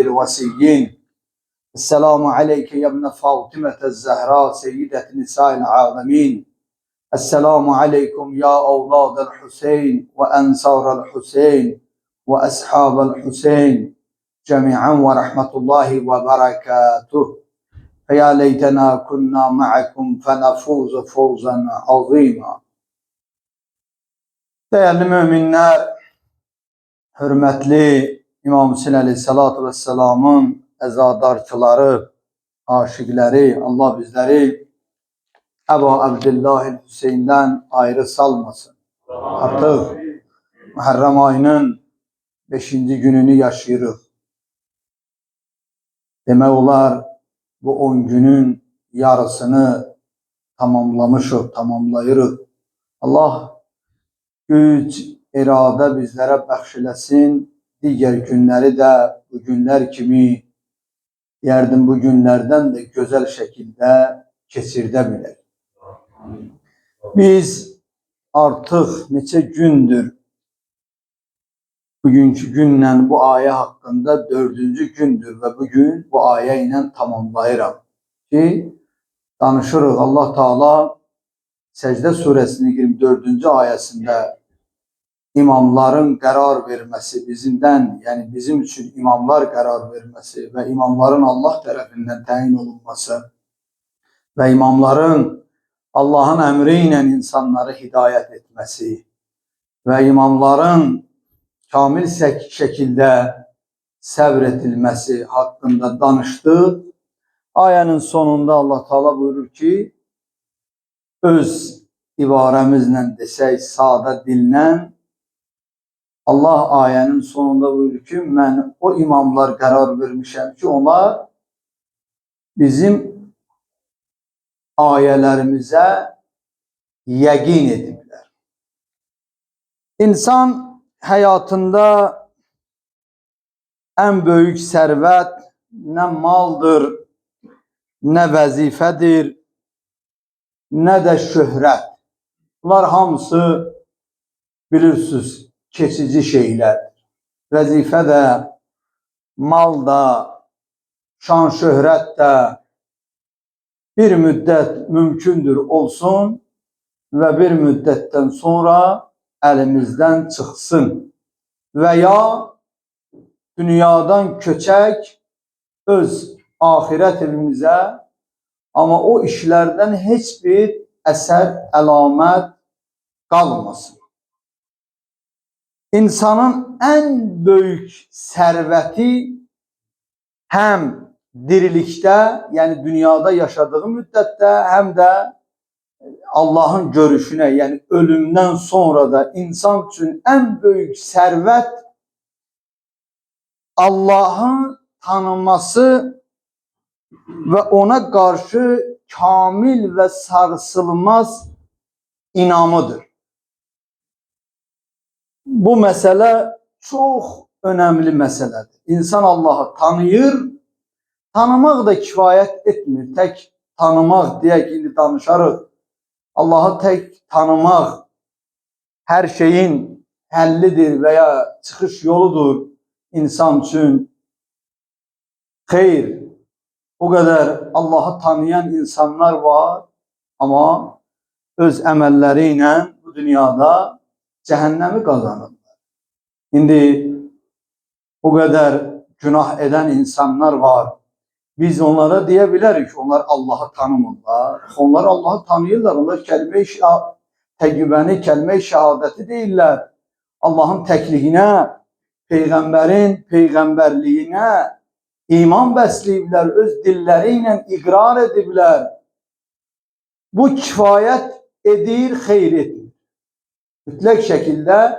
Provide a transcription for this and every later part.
الوصيين. السلام عليك يا ابن فاطمة الزهراء سيدة نساء العالمين. السلام عليكم يا أولاد الحسين وأنصار الحسين وأصحاب الحسين جميعا ورحمة الله وبركاته. فيا ليتنا كنا معكم فنفوز فوزا عظيما. Değerli müminler, hürmetli İmam Hüseyin Aleyhisselatü Vesselam'ın ezadarçıları, aşıkları, Allah bizleri Ebu Abdillah Hüseyin'den ayrı salmasın. Artık Muharrem ayının 5. gününü yaşıyoruz. Demek olar bu 10 günün yarısını tamamlayırıq. Allah güc, irade bizlere bəxş diğer günleri de bu günler kimi yerdim bu günlerden de güzel şekilde geçirdebilir. Biz artık neçə gündür bugünkü günlə bu ayə haqqında 4-cü gündür ve bugün bu ayə ilə tamamlayıram ki danışırıq. Allah Teala Səcdə suresinin 24-cü ayəsində imamların karar vermesi bizimden, yani bizim için imamlar karar vermesi ve imamların Allah tarafından tayin olunması ve imamların Allah'ın emriyle insanları hidayet etmesi ve imamların kamil şekilde səbretilmesi hakkında danıştı. Ayenin sonunda Allah Teala buyurur ki, öz ibaremizle desək, sade dillə Allah ayenin sonunda buyurur ki, mən o imamlar karar vermişəm ki, onlar bizim ayələrimizə yəqin ediblər. İnsan hayatında en büyük servet ne maldır, ne vəzifədir, ne de şöhrət. Bunlar hamısı bilirsiniz keçici şeylerdir. Vəzifə də, mal da, şan şöhrət də bir müddət mümkündür olsun ve bir müddətten sonra elimizden çıksın veya dünyadan köçək öz ahiret evimize, ama o işlerden hiçbir eser, əlamət qalmasın. İnsanın en büyük serveti hem dirilikte, yani dünyada yaşadığı müddette, hem de Allah'ın görüşüne, yani ölümden sonra da insan için en büyük servet Allah'ın tanınması ve ona karşı kamil ve sarsılmaz inamıdır. Bu mesele çok önemli meseledir. İnsan Allah'ı tanıyır, tanımaq da kifayət etmir. Tek tanımaq deyək, indi danışarıq. Allah'ı tek tanımaq her şeyin həllidir veya çıkış yoludur insan için. Xeyr, o kadar Allah'ı tanıyan insanlar var ama öz əməlləriyle bu dünyada cehennemi kazanırlar. Şimdi o kadar günah eden insanlar var. Biz onlara diyebiliriz ki onlar Allah'ı tanımırlar. Onlar Allah'ı tanıyırlar. Onlar kelime-i şehadeti değiller. Allah'ın tekliğine, peygamberin peygamberliğine iman bəsləyiblər, öz dilleriyle iqrar ediblər. Bu kifayət edir, xeyr etmir. Mütləq şekilde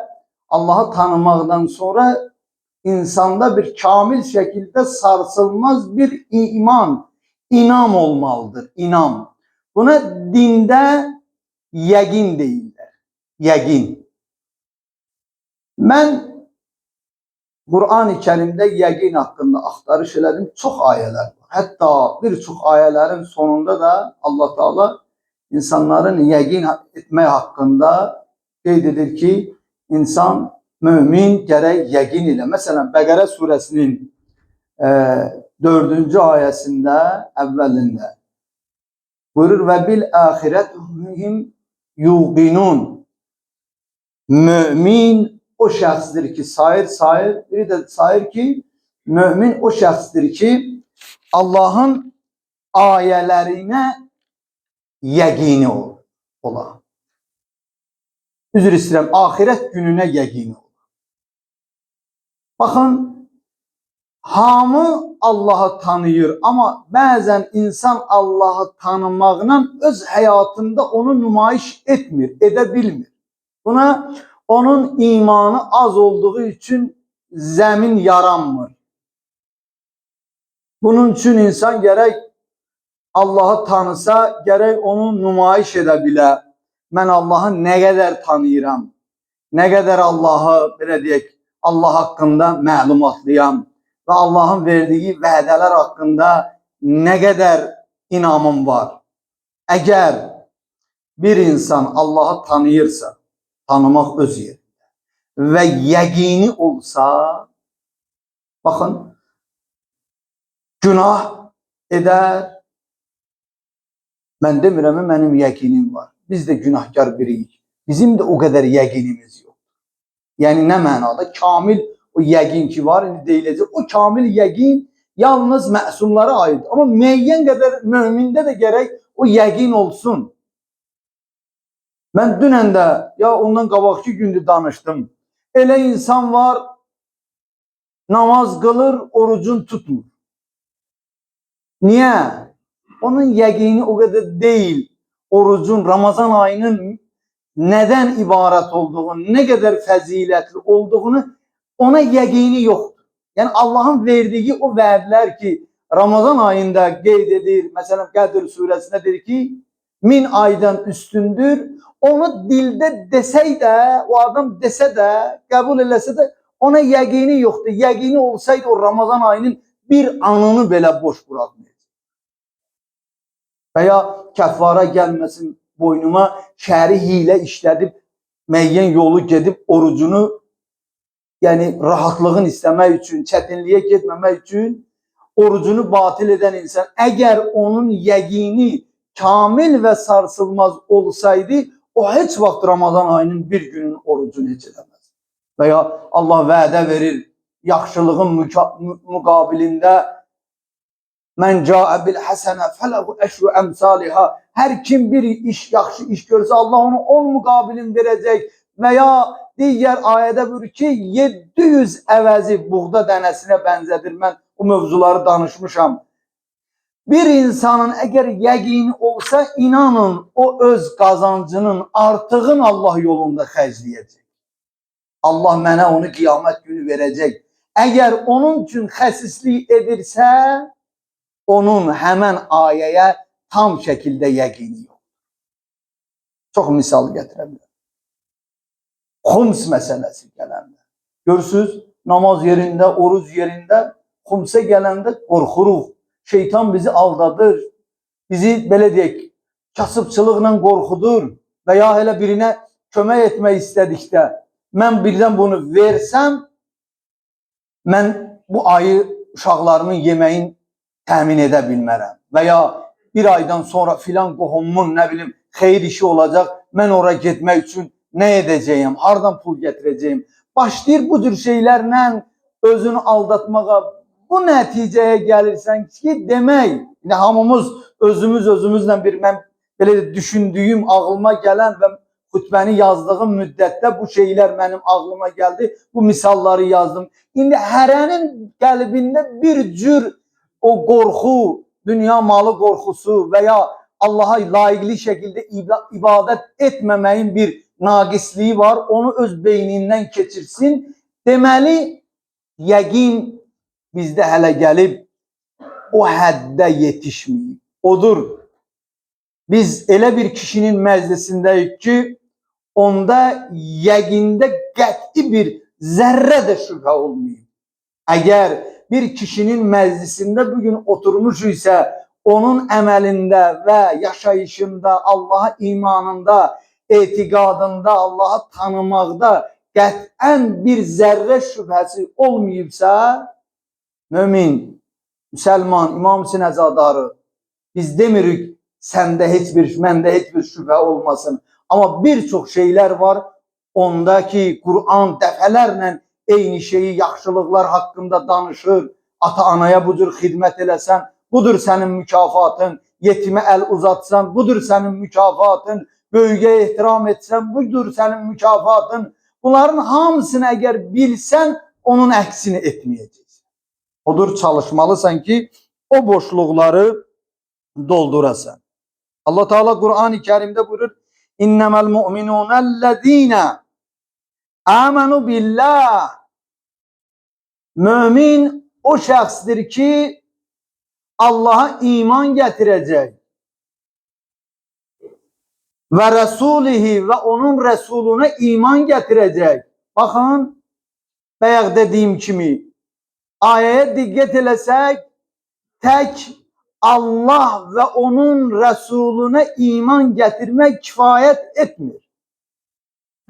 Allah'ı tanımaqdan sonra insanda bir kamil şekilde sarsılmaz bir inam olmalıdır. İnam. Buna dinde yəqin deyirlər. Yəqin. Mən Kur'an-ı Kerim'de yəqin hakkında axtarış elədim. Çox ayələr var. Hatta birçok ayələrin sonunda da Allah Teala insanların yəqin etmək hakkında qeyd edir ki, insan mümin gərək yəqin ilə. Məsələn, Bəqərə suresinin 4-cü ayəsində əvvəlində buyurur və bil axirətihim yuqinun. Mümin o şəxsdir ki, biri də sayır ki, mümin o şəxsdir ki, Allahın ayələrinə yəqini ola. Üzr istəyirəm, axirət gününə yəqini ola. Baxın, hamı Allahı tanıyır, amma bəzən insan Allahı tanımaqla öz həyatında onu nümayiş etmir, edə bilmir. Buna onun imanı az olduğu üçün zəmin yaranmır. Bunun üçün insan gərək Allahı tanısa, gərək onu nümayiş edə bilə. Mən Allahı nə qədər tanıyıram, nə qədər Allahı, belə deyək, Allah haqqında məlumatlıyam və Allahın verdiyi vədələr haqqında nə qədər inamım var. Əgər bir insan Allahı tanıyırsa, tanımaq öz yerində və yəqini olsa, baxın, günah edər. Mən demirəm, mənim yəqinim var. Biz də günahkar biriyik. Bizim də o qədər yəqinimiz yox. Yəni, nə mənada? Kamil o yəqin ki var, indi deyiləcək. O kamil yəqin yalnız məsumlara aiddir. Amma müəyyən qədər mömində də gərək o yəqin olsun. Mən dünən də, ya ondan qabaqki gündür danışdım. Elə insan var, namaz qılır, orucun tutmur. Niyə? Onun yəqini o qədər deyil. Orucun, Ramazan ayının nədən ibarət olduğunu, nə qədər fəzilətli olduğunu ona yəqini yoxdur. Yəni Allahın verdiyi o vədlər ki, Ramazan ayında qeyd edir, məsələn Qədr surəsində deyir ki, 1000 aydan üstündür. Onu dildə desək də, o adam desə də, qəbul eləsə də ona yəqini yoxdur. Yəqini olsaydı o Ramazan ayının bir anını belə boş buraxmayacaq. Və ya kəffara gəlməsin boynuma, şəri hilə işlədib, müəyyən yolu gedib, orucunu, yəni rahatlığın istəmək üçün, çətinliyə getməmək üçün orucunu batil edən insan, əgər onun yəqini kamil və sarsılmaz olsaydı, o heç vaxt Ramazan ayının bir günün orucunu heç edəməz. Və ya Allah vədə verir, yaxşılığın müqabilində mən cəə bil həsənə fələhu əşru əmsaliha. Hər kim bir yaxşı iş görsə, Allah onu 10 müqabilin verəcək. Və ya digər ayədə buyurur ki, 700 əvəzi buğda dənəsinə bənzədir. Mən bu mövzuları danışmışam. Bir insanın əgər yəqini olsa, inanın, o öz qazancının artığını Allah yolunda xərcləyəcək. Allah mənə onu qiyamət günü verəcək. Əgər onun üçün xəsislik edirsə, onun həmən ayəyə tam şəkildə yəqini yox. Çox misal gətirə bilərəm. Xums məsələsi gələndə. Görürsünüz, namaz yerində, oruc yerində, xumsə gələndə qorxuruq. Şeytan bizi aldadır. Bizi, belə deyək, kasıbçılıqla qorxudur və ya elə birinə kömək etmək istədikdə, mən birdən bunu versəm, mən bu ayı uşaqlarımın yeməyin təmin edə bilmərəm. Və ya bir aydan sonra filan qohumumun, nə bilim, xeyir işi olacaq, mən ora getmək üçün nə edəcəyim, hardan pul gətirəcəyim. Başlayır bu cür şeylərlə özünü aldatmağa. Bu nəticəyə gəlirsən ki, demək, hamımız özümüzlə bir, mən belə düşündüyüm, ağlıma gələn və xütbəni yazdığım müddətdə bu şeylər mənim ağlıma gəldi, bu misalları yazdım. İndi hərənin qəlbində bir cür o qorxu, dünya malı qorxusu və ya Allaha layiqli şəkildə ibadət etməməyin bir naqisliyi var, onu öz beynindən keçirsin. Deməli, yəqin bizdə hələ gəlib o həddə yetişməyib. Odur, biz elə bir kişinin məclisindəyik ki, onda yəqində qəti bir zərrə də şübhə olmayıb. Əgər bir kişinin məclisində bugün oturmuş isə, onun əməlində və yaşayışında, Allaha imanında, etiqadında, Allahı tanımaqda qətən bir zərrə şübhəsi olmayıbsa, Mümin, Müslüman, İmam Hüseyin Əzadarı, biz demirik səndə heç bir, məndə heç bir şübhə olmasın. Ama birçok şeyler var, ondaki Kur'an dəfələrlə eyni şeyi, yaxşılıqlar hakkında danışır. Ata-anaya bu cür xidmət eləsən, budur sənin mükafatın. Yetimə əl uzatsan, budur sənin mükafatın. Böyüyə ehtiram etsən, budur sənin mükafatın. Bunların hamısını əgər bilsən, onun əksini etməyəcəksən. Odur çalışmalısan ki, o boşluqları doldurasan. Allah Teala Kur'an-ı Kerim'de buyurur: İnnemel mu'minûnellezîne âmenû billah. Mümin o şəxsdir ki, Allah'a iman getirecek ve Resulihi ve onun Resuluna iman getirecek. Bakın, bayaq dediğim kimi ayeye dikkat etsek, tek Allah ve onun Resulüne iman getirmek kifayet etmiyor.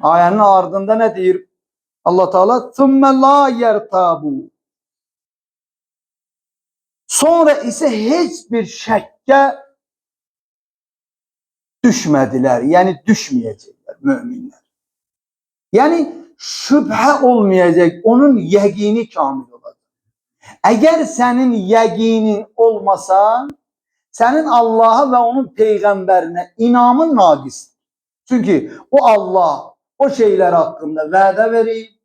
Ayenin ardında ne diyor? Allah Teala ثُمَّ لَا يَرْتَابُوا. Sonra ise hiçbir şekke düşmediler. Yani düşmeyecekler müminler. Yani şüphe olmayacak. Onun yegini kamil olacak. Eğer senin yeginin olmasa, senin Allah'a ve onun peygamberine inamın naqisdir. Çünkü o Allah o şeyler hakkında vədə verir.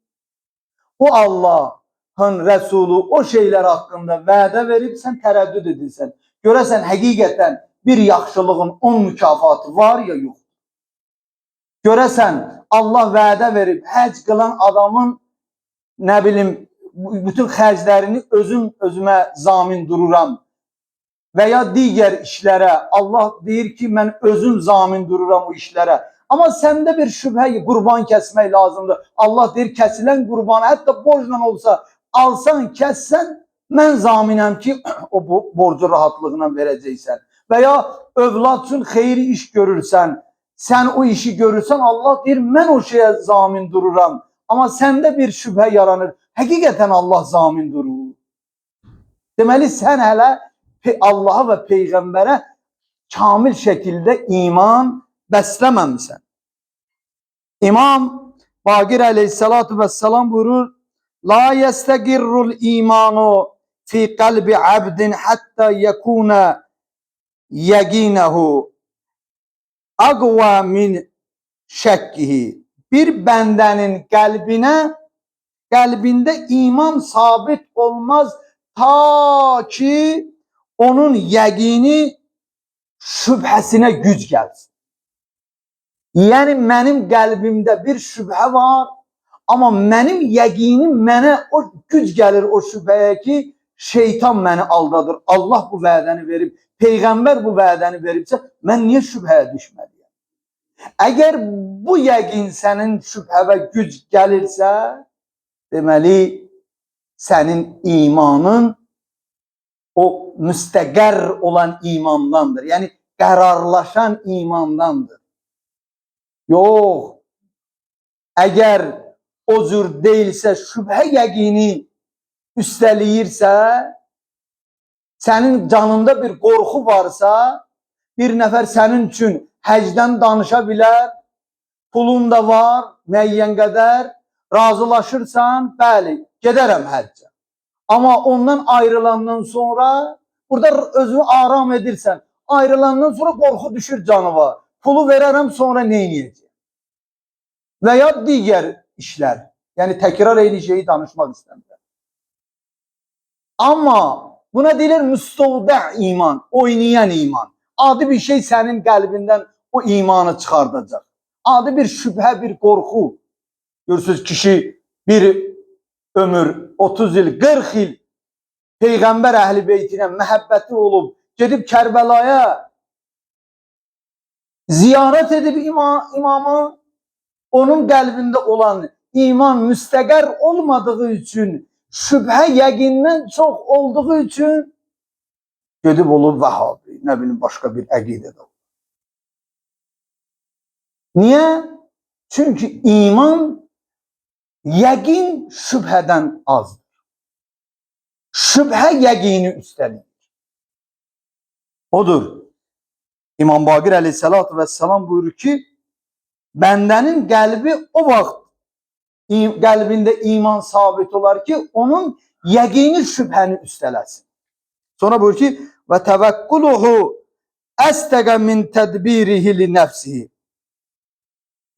O Allah'ın Resulü o şeyler hakkında vədə verip sen tereddüt edirsən. Görəsən həqiqətən bir yaxşılığın 10 mükafatı var ya yok. Görəsən Allah vədə verip həc kılan adamın ne bileyim bütün xərclərini özüme zamin dururam. Veya diğer işlere Allah deyir ki ben özüm zamin dururam o işlere. Ama sende bir şüphe, kurban kesmek lazımdır. Allah deyir kesilen kurbanı hatta borcla olsa alsan kessen ben zaminəm ki o borcu rahatlığına vereceksen. Veya övlad için xeyri iş görürsen, sen o işi görürsen Allah deyir ben o şeye zamin dururam. Ama sende bir şüphe yaranır. Hakikaten Allah zamin durur. Deməli sen hele Allah'a ve peygambere kamil şekilde iman beslememişsin. İmam Bakir aleyhissalatu vesselam buyurur: La yestegirrul imanu fi kalbi abdin hatta yekuna yeginehu agva min şekkihi. Bir bendenin kalbinde iman sabit olmaz ta ki onun yegini şüphesine güc gelsin. Yani benim kalbimde bir şüphe var ama benim yeginim bana o güc gelir o şüpheye ki şeytan beni aldadır. Allah bu vədəni verip, peygamber bu vədəni veripse ben niye şüpheye düşmedim? Eğer bu yegin senin şüphe ve güc gelirse demeli senin imanın o müsteger olan imandandır. Yani kararlaşan imandandır. Yok. Eğer o cür değilse şüphe yegini üsteliyirse, senin canında bir korku varsa, bir nefer senin için həcdən danışa bilər, pulun da var, müəyyən qədər, razılaşırsan, bəli, gedərəm həccə. Ama ondan ayrılandan sonra burada özünü aram edirsən. Ayrılandan sonra korku düşür canıva. Pulu verərəm sonra ne yiyəcək? Veya diğer işler. Yani tekrar eyni şeyi danışmak istəmirəm. Ama buna deyilir müstəvdə iman, oynayan iman. Adi bir şey senin kalbinden o imanı çıkardacak. Adi bir şüphe, bir korku. Görürsünüz kişi bir ömür 30 yıl, 40 yıl Peygamber Əhl-i Beytine məhəbbəti olub, gedib Kərbəlaya ziyaret edib imamı, onun kalbinde olan iman müsteger olmadığı için, şüphe yeginden çok olduğu için gedib olub Vəhabi, ne bileyim başka bir əqidədə. Niye? Çünkü iman yegin şüpheden azdır. şübhə yəqini üstəlik. Odur. İmam Baqir Aleyhisselatü Vesselam buyurur ki, bəndənin qəlbi o vaxt qəlbində iman sabit olar ki, onun yəqini şübhəni üstələsin. Sonra buyurur ki, və təvəkkuluhu əstəqə min tədbirihi li nəfsihi.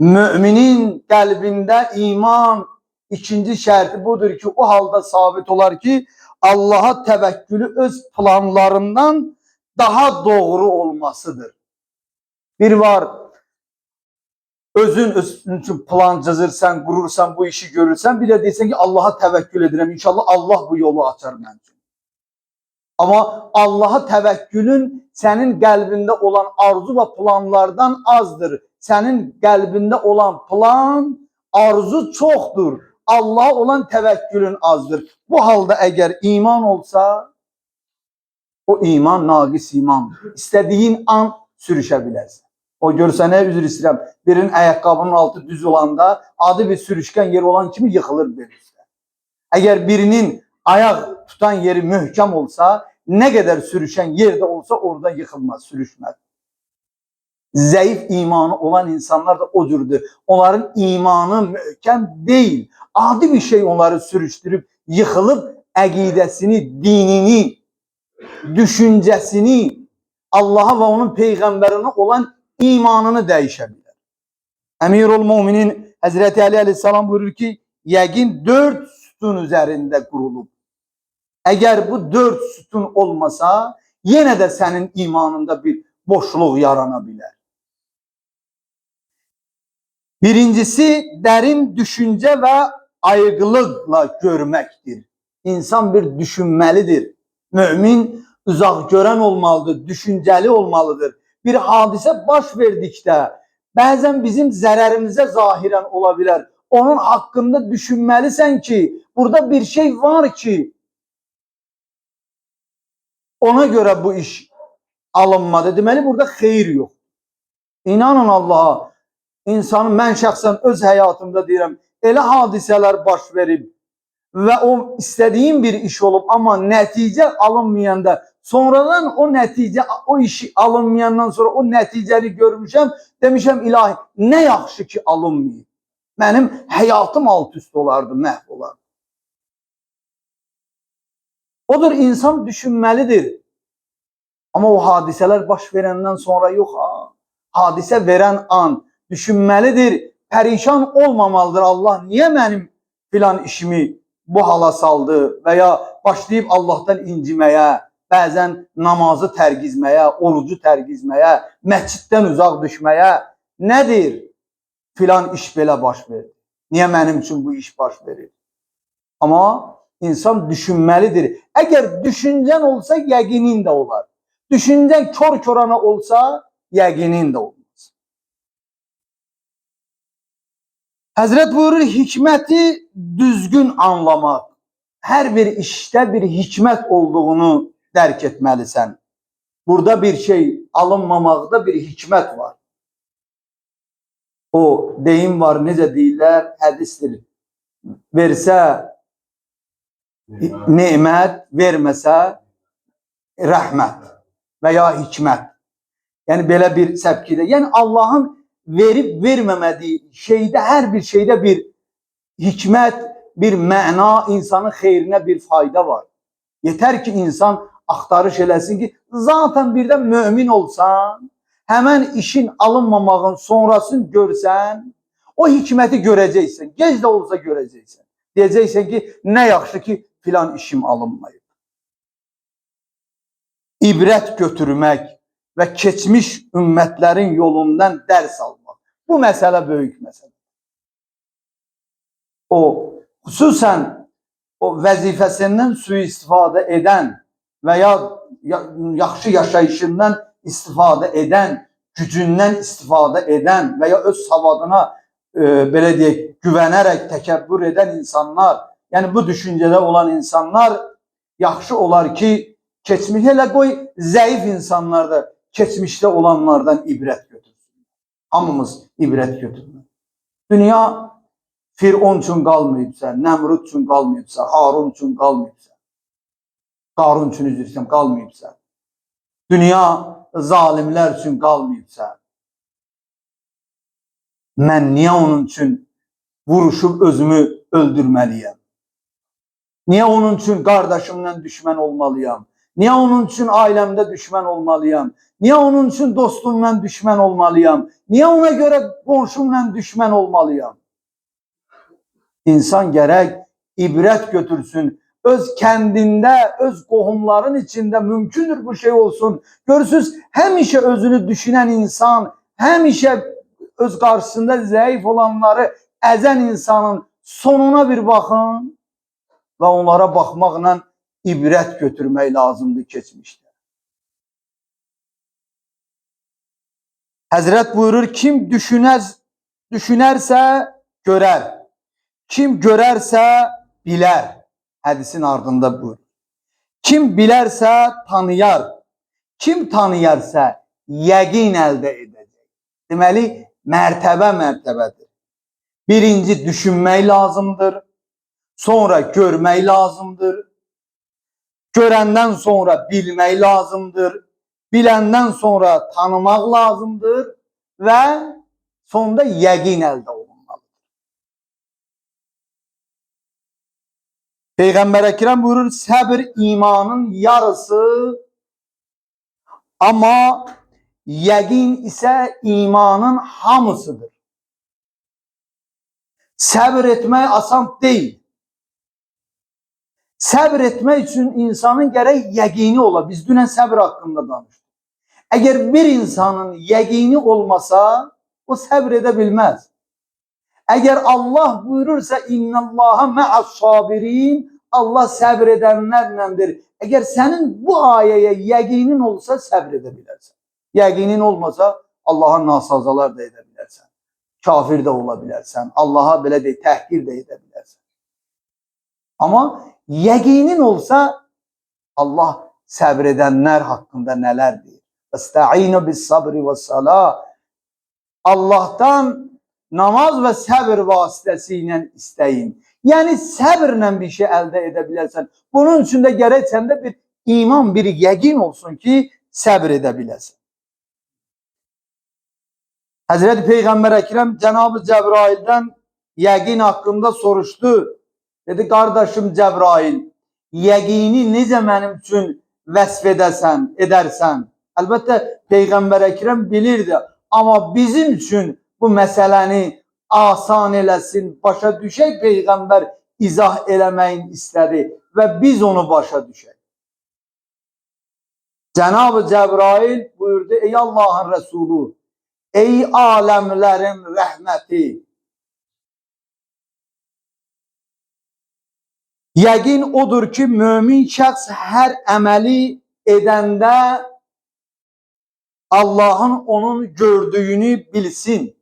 Müminin qəlbində iman ikinci şərti budur ki, o halda sabit olar ki, Allaha təvəkkülü öz planlarından daha doğru olmasıdır. Bir var, özün üçün plan cızırsan, qurursan, bu işi görürsən, bir də deyirsən ki, Allaha təvəkkül edirəm, inşallah Allah bu yolu açar mənim üçün. Amma Allaha təvəkkülün sənin qəlbində olan arzu və planlardan azdır. Sənin qəlbində olan plan, arzu çoxdur. Allaha olan təvəkkülün azdır. Bu halda əgər iman olsa, o iman naqis imandır. İstədiyin an sürüşə bilərsən. O görsənə üzr istəyirəm. Birinin ayaqqabının altı düz olanda adı bir sürüşkən yer olan kimi yıxılır verirsə. Əgər birinin ayaq tutan yeri möhkəm olsa, nə qədər sürüşən yerdə olsa orada yıxılmaz, sürüşməz. Zəif imanı olan insanlar da o cürdür. Onların imanı möhkəm deyil. Adi bir şey onları sürüşdürüb, yıxılıb əqidəsini, dinini, düşüncəsini, Allaha və onun peyğəmbərinə olan imanını dəyişə bilər. Əmirul Müminin Həzrəti Ali Aleyhisselam buyurur ki, yəqin 4 sütun üzərində qurulub. Əgər bu 4 sütun olmasa, yenə də sənin imanında bir boşluq yarana bilər. Birincisi, dərin düşüncə və ayıqlıqla görməkdir. İnsan bir düşünməlidir. Mümin uzaq görən olmalıdır, düşüncəli olmalıdır. Bir hadisə baş verdikdə, bəzən bizim zərərimizə zahirən ola bilər. Onun haqqında düşünməlisən ki, burada bir şey var ki, ona görə bu iş alınmadı. Deməli, burada xeyir yox. İnanın Allaha, insanın, mən şəxsən öz həyatımda deyirəm, elə hadisələr baş verib və o istədiyim bir iş olub, amma nəticə alınmayanda, sonradan o nəticə, o işi alınmayandan sonra o nəticəni görmüşəm, demişəm ilahi, nə yaxşı ki alınmayıb. Mənim həyatım alt üst olardı, məhv olardı. Odur, insan düşünməlidir. Amma o hadisələr baş verəndən sonra yox, hadisə verən an düşünməlidir, pərişan olmamalıdır. Allah niyə mənim filan işimi bu hala saldı və ya başlayıb Allahdan inciməyə, bəzən namazı tərgizməyə, orucu tərgizməyə, məsciddən uzaq düşməyə, nədir? Filan iş belə baş verir. Niyə mənim üçün bu iş baş verir? Amma insan düşünməlidir. Əgər düşüncən olsa, yəqinin də olar. Düşüncən kör-körana olsa, yəqinin də olmaz. Həzrət buyurur, hikməti düzgün anlamaq. Hər bir işdə bir hikmət olduğunu dərk etməlisən. Burada bir şey alınmamaqda bir hikmət var. O deyim var, necə deyirlər, hədisdir. Versə nemət, verməsə rəhmət və ya hikmət. Yəni belə bir səbkidə. Yəni Allahın verib verməmədiyi şeydə, hər bir şeydə bir hikmət, bir məna, insanın xeyrinə bir fayda var. Yetər ki insan axtarış eləsin ki, zaten birdən mömin olsan, həmən işin alınmamağın sonrasını görsən, o hikməti görəcəksən, gec də olsa görəcəksən. Deyəcəksən ki, nə yaxşı ki filan işim alınmayıb. İbrət götürmək və keçmiş ümmətlərin yolundan dərs almaq. Bu məsələ böyük məsələ. O, xüsusən o vəzifəsindən sui-istifadə edən və ya yaxşı yaşayışından istifadə edən, gücündən istifadə edən və ya öz savadına belə deyək, güvənərək təkəbbür edən insanlar, yəni bu düşüncədə olan insanlar yaxşı olar ki, keçmiş, elə qoy zəif insanlar da keçmişdə olanlardan ibrət götürsün. Hamımız ibrət götürmək. Dünya Firon üçün qalmayıbsa, Nəmrud üçün qalmayıbsa, Harun üçün qalmayıbsa, Qarun üçün üzr istəyirəm, qalmayıbsa. Dünya zalimlər üçün qalmayıbsa. Mən niyə onun üçün vuruşub özümü öldürməliyəm? Niyə onun üçün qardaşımla düşmən olmalıyam? Niyə onun üçün ailəmdə düşmən olmalıyam? Niyə onun üçün dostumla düşmən olmalıyam? Niyə ona görə qonşumla düşmən olmalıyam? İnsan gərək ibrət götürsün. Öz kəndində, öz qohumların içində mümkündür bu şey olsun. Görürsünüz, həmişə özünü düşünən insan, həmişə öz qarşısında zəif olanları əzən insanın sonuna bir baxın və onlara baxmaqla ibrət götürmək lazımdır keçmişdə. Həzrət buyurur, kim düşünərsə görər, kim görərsə bilər. Hədisin ardında buyurur. Kim bilərsə tanıyar, kim tanıyarsa yəqin əldə edəcək. Deməli, mərtəbədir. Birinci düşünmək lazımdır, sonra görmək lazımdır, görəndən sonra bilmək lazımdır, biləndən sonra tanımaq lazımdır və sonunda yəqin əldə olunmalıdır. Peyğəmbər Əkrəm buyurur, səbr imanın yarısı, amma yəqin isə imanın hamısıdır. Səbr etmək asan deyil. Səbr etmək üçün insanın gərək yəqini ola. Biz dünən səbr haqqında danışdık. Əgər bir insanın yəqini olmasa, o səbr edə bilməz. Əgər Allah buyurursa, İnnallaha ma'as-sabirin, Allah səbr edənlərləndir. Əgər sənin bu ayəyə yəqinin olsa, səbr edə bilərsən. Yəqinin olmasa, Allaha nasazalar da edə bilərsən. Kafir də ola bilərsən. Allaha belə deyil, təhqir də edə bilərsən. Amma yəqinin olsa, Allah səbr edənlər haqqında nələr deyir? Estə'inu bis-sabri və-s-salah. Allahdan namaz və səbr vasitəsilə istəyin. Yəni səbrlə bir şey əldə edə bilərsən. Bunun üçün də gərək səndə bir iman, bir yəqin olsun ki, səbr edə biləsən. Həzrəti Peyğəmbər Əkrəm Cənab-ı Cəbraildən yəqin haqqında soruşdu. Dedi, qardaşım Cəbrail, yəqini necə mənim üçün vəsf edərsən? Əlbəttə, Peyğəmbər Əkrəm bilirdi. Amma bizim üçün bu məsələni asan eləsin, başa düşək, Peyğəmbər izah eləməyin istədi və biz onu başa düşək. Cənab-ı Cəbrail buyurdu, ey Allahın Rəsulü, ey aləmlərin rəhməti, yəqin odur ki, mömin şəxs hər əməli edəndə Allahın onun gördüyünü bilsin.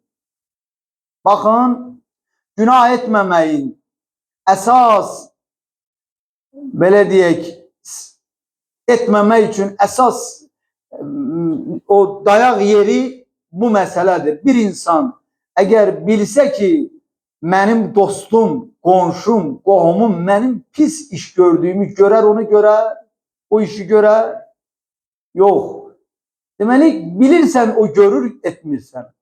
Baxın, günah etməməyin əsas, belə deyək, etməmək üçün əsas o dayaq yeri bu məsələdir. Bir insan əgər bilsə ki, mənim dostum, qonşum, qohumum mənim pis iş gördüyümü görər, onu görər, o işi görər. Yox. Deməli, bilirsən, o görür, etmirsən.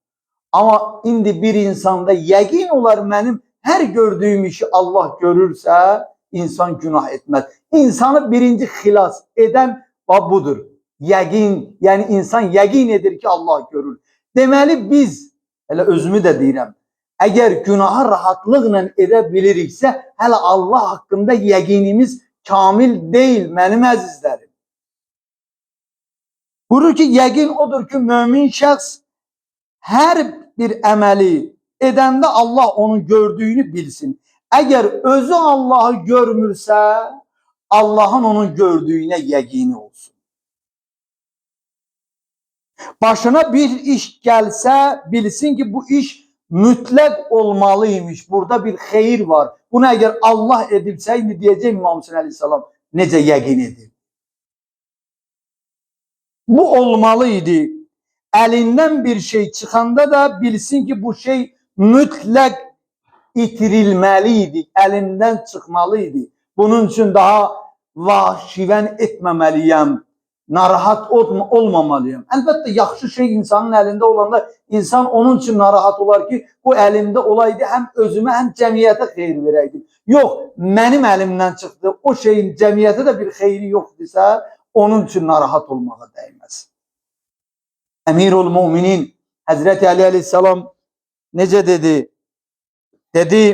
Amma indi bir insanda yəqin olar, mənim hər gördüyüm işi Allah görürsə, insan günah etməz. İnsanı birinci xilas edən budur. Yəqin, yəni insan yəqin edir ki, Allah görür. Deməli, biz, elə özümü də deyirəm, əgər günahı rahatlıqla edə biliriksə, hələ Allah haqqında yəqinimiz kamil deyil, mənim əzizlərim. Buyurur ki, yəqin odur ki, mömin şəxs hər bir əməli edəndə Allah onun gördüyünü bilsin. Əgər özü Allahı görmürsə, Allahın onun gördüyünə yəqini olsun. Başına bir iş gəlsə, bilsin ki, bu iş mütləq olmalıymış. Burada bir xeyir var. Bunu əgər Allah edibsə, indi deyəcək İmam Hüseyin əleyhissalam, necə yəqin edib? Bu olmalıydı. Əlindən bir şey çıxanda da bilsin ki, bu şey mütləq itirilməliydi, əlindən çıxmalıydı. Bunun üçün daha vahşivən etməməliyəm, narahat olmamalıyam. Əlbəttə, yaxşı şey insanın əlində olanda insan onun üçün narahat olar ki, bu əlimdə olaydı, həm özümə, həm cəmiyyətə xeyir verəydim. Yox, mənim əlimdən çıxdı, o şeyin cəmiyyətə də bir xeyri yoxdursa, onun üçün narahat olmağa dəyməz. Əmirul Müminin Həzrəti Ali aleyhissalam necə dedi? Dedi,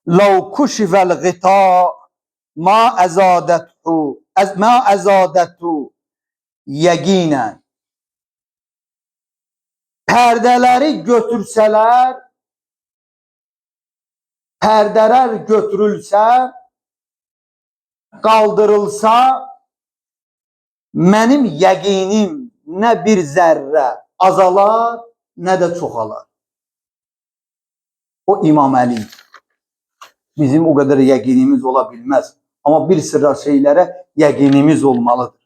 لَوْ كُشِفَ الْغِطَاء مَا əzadəthu yəqinən. Pərdələri götürsələr, pərdələr götürülsə, qaldırılsa, mənim yəqinim nə bir zərrə azalar, nə də çoxalar. O İmam Əli. Bizim o qədər yəqinimiz ola bilməz. Amma bir sıra şeylərə yəqinimiz olmalıdır.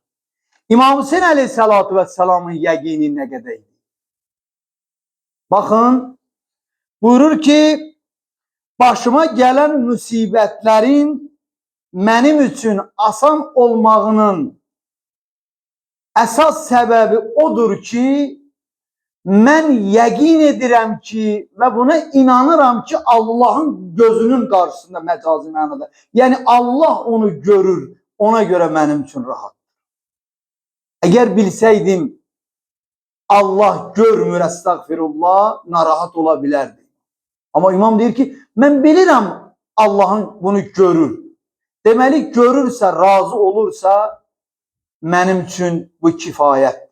İmam Hüseyin aleyhissalatu vesselamın yəqini nə qədər idi? Baxın, buyurur ki, başıma gələn müsibətlərin mənim üçün asan olmağının əsas səbəbi odur ki, mən yəqin edirəm ki və buna inanıram ki, Allahın gözünün qarşısında məcazi mənada. Yəni, Allah onu görür, ona görə mənim üçün rahat. Əgər bilsəydim, Allah görmür, əstəğfirullah, narahat ola bilərdi. Amma imam deyir ki, mən bilirəm Allahın bunu görür. Deməli, görürsə, razı olursa, mənim üçün bu kifayət.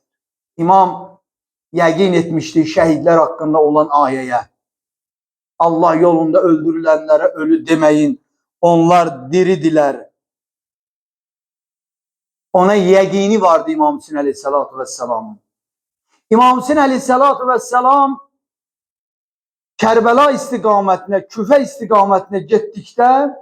İmam yəqin etmişdi şəhidlər haqqında olan ayəyə. Allah yolunda öldürülənlərə ölü deməyin, onlar diridilər. Ona yəqini vardı İmam Hüseyin aleyhissalatu vesselamın. İmam Hüseyin aleyhissalatu vesselam Kərbəla istiqamətinə, Küfə istiqamətinə getdikdə,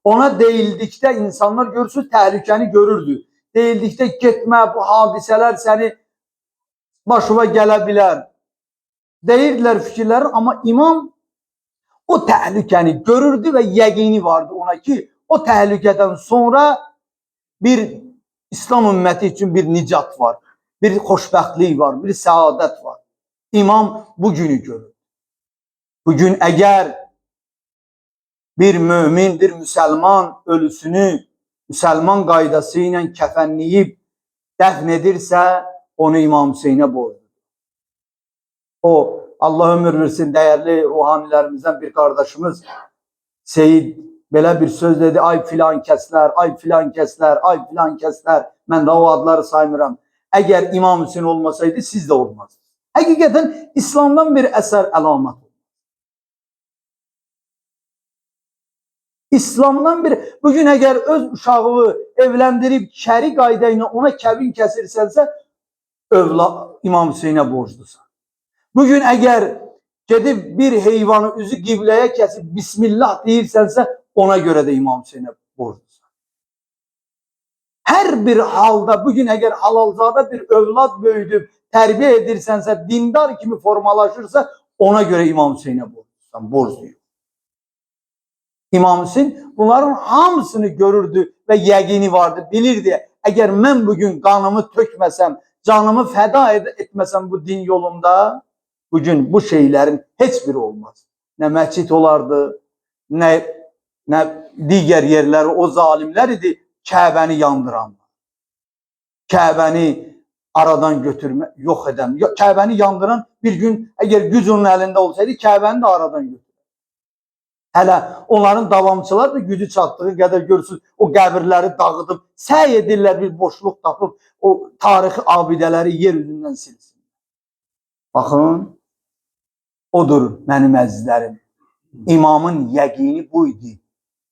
ona deyildikdə insanlar görürsün, təhlükəni görürdü. Deyildikdə getmə, bu hadisələr səni başına gələ bilər. Deyirdilər fikirləri, amma imam o təhlükəni görürdü və yəqini vardı ona ki, o təhlükədən sonra bir İslam ümməti üçün bir nicat var, bir xoşbəxtlik var, bir səadət var. İmam bugünü görür. Bugün əgər bir mömin, bir müsəlman ölüsünü müsəlman qaydası ilə kəfənləyib dəfn edirsə, onu İmam Hüseynə borcludur. O, Allah ömür versin, dəyərli ruhanilərimizdən bir qardaşımız Seyid belə bir söz dedi, ay filan kəslər, ay filan kəslər, ay filan kəslər, mən də o adları saymıram. Əgər İmam Hüseyin olmasaydı, siz də olmaz. Həqiqətən İslamdan bir əsər əlamət olur. İslamdan bir, bugün əgər öz uşağı evləndirib şəri qayda ilə ona kəbin kəsirsənsə, İmam Hüseynə borclusan. Bugün əgər gedib bir heyvanı üzü qibləyə kəsib Bismillah deyirsənsə, ona görə də İmam Hüseynə borclusan. Hər bir halda bugün əgər halalzada bir övlad böyüdüb tərbiyə edirsənsə, dindar kimi formalaşırsa, ona görə İmam Hüseynə borclusan, borcluyum. İmam Hüseyin bunların hamısını görürdü və yəqini vardı, bilirdi. Əgər mən bugün qanımı tökməsəm, canımı fəda etməsəm bu din yolunda, bugün bu şeylərin heç biri olmaz. Nə məscid olardı, nə digər yerləri, o zalimlər idi, Kəbəni yandıranlar. Kəbəni aradan götürmə, yox edən, Kəbəni yandıran bir gün, əgər güc onun əlində olsaydı, Kəbəni də aradan götürür. Hələ onların davamçılar da gücü çatdığı qədər görürsünüz, o qəbirləri dağıdıb, səy edirlər bir boşluq tapıb, o tarixi abidələri yer üzündən silsin. Baxın, odur mənim əzizlərim. İmamın yəqini bu idi,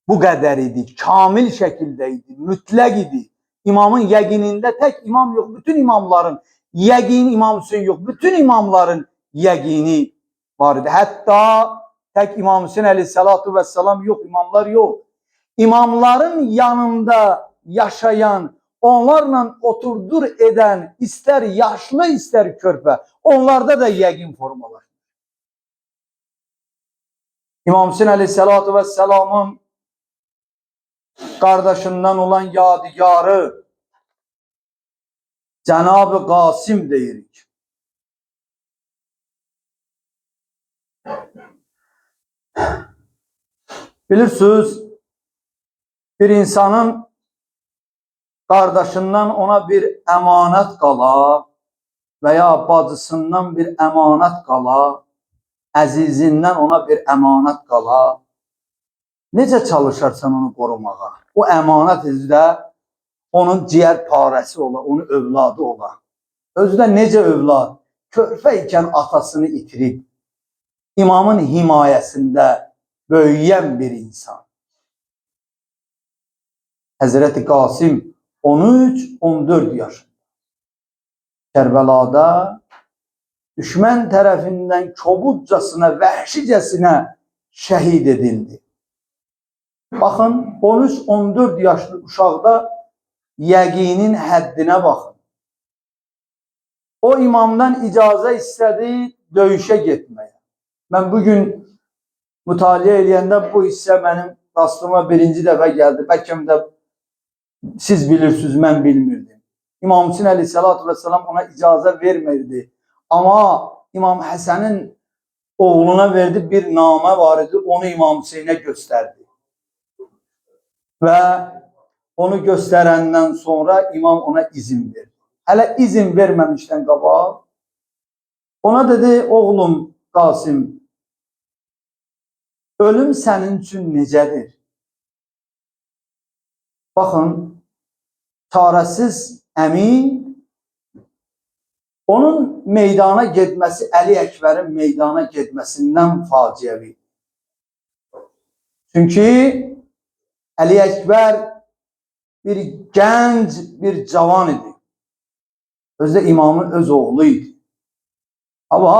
bu qədər idi, kamil şəkildə idi, mütləq idi. İmamın yəqinində tək imam yox, bütün imamların yəqini, İmam Hüseyin yox, bütün imamların yəqini var idi. Hətta tək İmam Hüseyin aleyhissalatu vesselam yox, imamlar yox. İmamların yanında yaşayan, onlarla oturdur edən, istər yaşlı, istər körpə, onlarda da yəqin formalar. İmam Hüseyin aleyhissalatu vesselamın kardeşinden olan yadigarı Cenab-ı Qasim deyirik. Bilirsiniz, bir insanın kardeşinden ona bir emanet qala veya bacısından bir emanet qala, əzizindən ona bir emanet qala, necə çalışarsan onu qorumağa? O emanet üzrə onun ciğer parəsi ola, onun övladı ola. Özü də necə övlad? Körpə ikən atasını itirib, imamın himayəsində böyüyən bir insan. Həzrəti Qasim 13-14 yaşında Kərbəlada düşmən tərəfindən kobudcasına, vəhşicəsinə şəhid edildi. Baxın, 13-14 yaşlı uşaqda yəqinin həddinə baxın. O imamdan icazə istədi döyüşə getməyə. Mən bugün mütaliə eləyəndə bu hissə mənim rastıma birinci dəfə gəldi. Bəlkə də siz bilirsiniz, mən bilmirdim. İmam Hüseyin Aleyhisselatü Vesselam ona icazə vermirdi. Ama İmam Həsənin oğluna verdi bir namə var idi, onu İmam Hüseyin'e gösterdi. Ve onu gösterəndən sonra imam ona izin verdi. Hələ izin verməmişdən qabaq ona dedi, oğlum Qasim, ölüm sənin üçün necədir? Baxın, çarəsiz əmin, onun meydana getməsi Əli Əkbərin meydana getməsindən faciəvi. Çünki Əli Əkbər bir gənc, bir cavan idi. Özü də imamın öz oğlu idi. Ama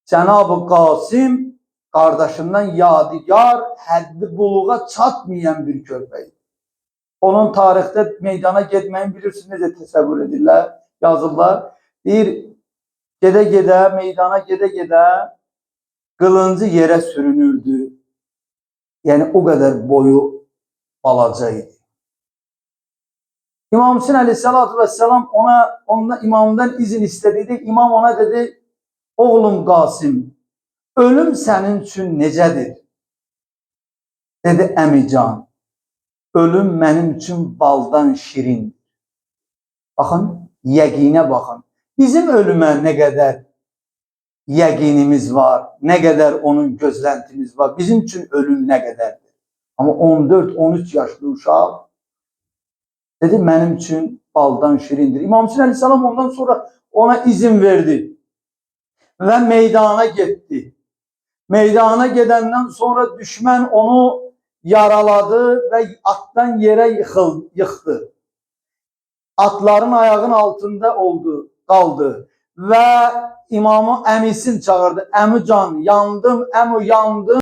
Cenab-ı Qasim kardeşinden yadigar, həddi buluğa çatmayan bir körpəydi. Onun tarixdə meydana getməyin bilirsiniz, necə təsəvvür edirlər, yazırlar. Deyir, gedə-gedə, meydana gedə-gedə qılıncı yerə sürünürdü. Yəni o qədər boyu balaca idi. İmam Hüseyin Aleyhisselatü Vesselam ona imamdan izin istediydi. İmam ona dedi, oğlum Qasim, ölüm senin üçün necədir? Dedi, əmican, ölüm mənim üçün baldan şirindir. Baxın, yəqinə baxın. Bizim ölümə nə qədər yəqinimiz var, nə qədər onun gözləntimiz var. Bizim üçün ölüm nə qədərdir? Ama 14-13 yaşlı uşaq dedi, mənim üçün baldan şirindir. İmam Hüseyin Aleyhisselam ondan sonra ona izin verdi ve meydana gitti. Meydana gedəndən sonra düşmən onu yaraladı ve attan yere yıktı. Atların ayağın altında kaldı ve imamı əmisin çağırdı. Əmi can, yandım, əmi yandım.